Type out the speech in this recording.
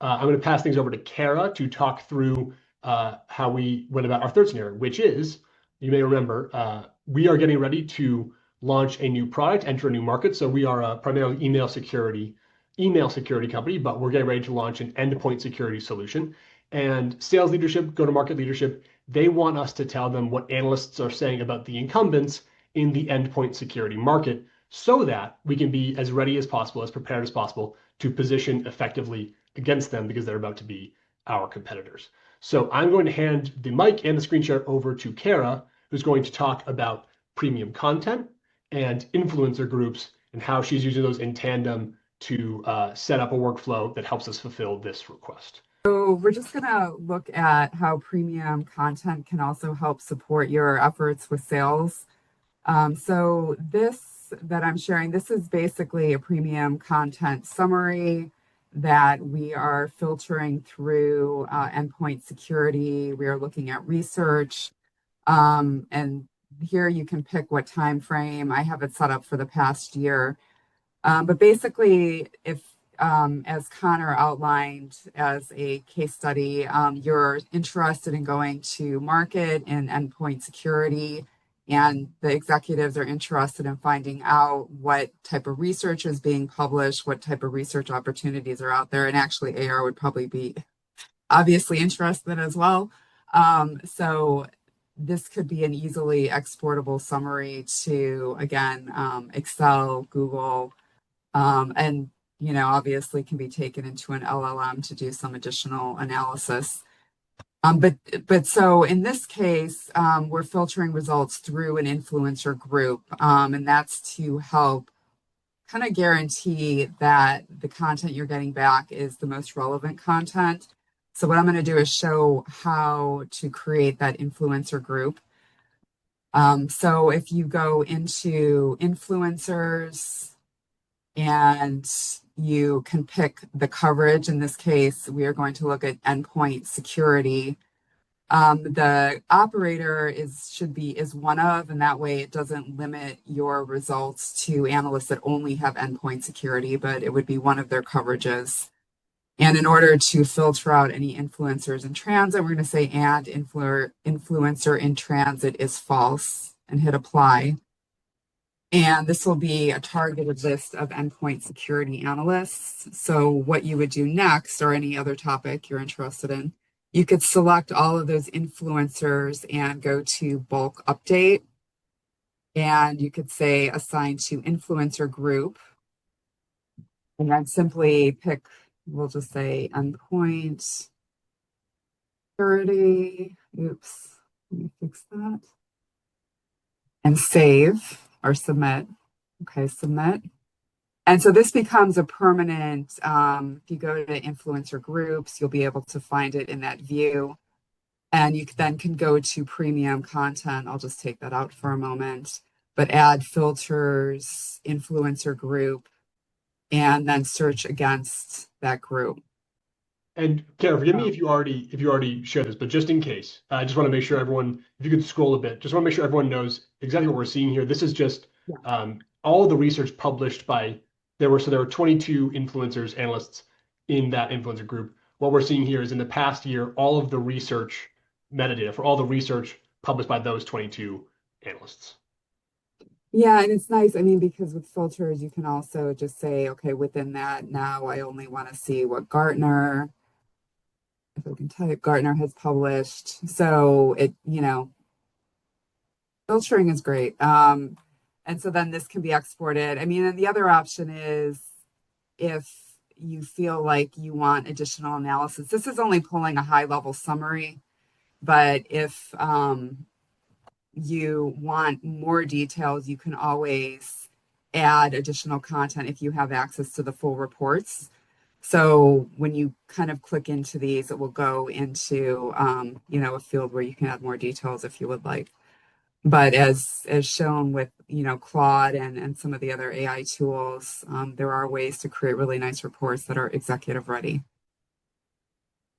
I'm going to pass things over to Kara to talk through how we went about our third scenario, which is, you may remember, we are getting ready to launch a new product, enter a new market. So we are a primarily email security company, but we're getting ready to launch an endpoint security solution. And sales leadership, go-to-market leadership, they want us to tell them what analysts are saying about the incumbents in the endpoint security market so that we can be as ready as possible, as prepared as possible to position effectively against them because they're about to be our competitors. So I'm going to hand the mic and the screen share over to Kara, who's going to talk about premium content and influencer groups and how she's using those in tandem to set up a workflow that helps us fulfill this request. So we're just going to look at how premium content can also help support your efforts with sales. So this that I'm sharing, this is basically a premium content summary that we are filtering through endpoint security. We are looking at research, and here you can pick what time frame. I have it set up for the past year. But basically, if as Connor outlined as a case study, you're interested in going to market in endpoint security, and the executives are interested in finding out what type of research is being published, what type of research opportunities are out there, and actually AR would probably be obviously interested as well. So this could be an easily exportable summary to, again, Excel, Google, and obviously can be taken into an LLM to do some additional analysis. But so in this case, we're filtering results through an influencer group, and that's to help kind of guarantee that the content you're getting back is the most relevant content. So what I'm going to do is show how to create that influencer group. So if you go into influencers, and you can pick the coverage. In this case, we are going to look at endpoint security. The operator is one of, and that way it doesn't limit your results to analysts that only have endpoint security, but it would be one of their coverages. And in order to filter out any influencers in transit, we're going to say and influencer in transit is false and hit apply. And this will be a targeted list of endpoint security analysts. So what you would do next, or any other topic you're interested in, you could select all of those influencers and go to bulk update. And you could say assign to influencer group. And then simply pick, we'll just say endpoint security. Oops, let me fix that. And save. Or submit. Okay, submit. And so this becomes a permanent, if you go to influencer groups, you'll be able to find it in that view. And you then can go to premium content. I'll just take that out for a moment, but add filters, influencer group, and then search against that group. And Kara, forgive me if you already shared this, but just in case, I just want to make sure everyone, if you could scroll a bit, just want to make sure everyone knows exactly what we're seeing here. This is just all the research published by there were 22 influencers, analysts in that influencer group. What we're seeing here is in the past year, all of the research metadata for all the research published by those 22 analysts. Yeah, and it's nice. I mean, because with filters, you can also just say, okay, within that, now I only want to see what Gartner, if I can type, Gartner has published. So it, filtering is great. And so then this can be exported. I mean, and the other option is if you feel like you want additional analysis. This is only pulling a high-level summary, but if you want more details, you can always add additional content if you have access to the full reports. So when you kind of click into these, it will go into, a field where you can add more details if you would like. But as shown with, Claude and some of the other AI tools, there are ways to create really nice reports that are executive ready.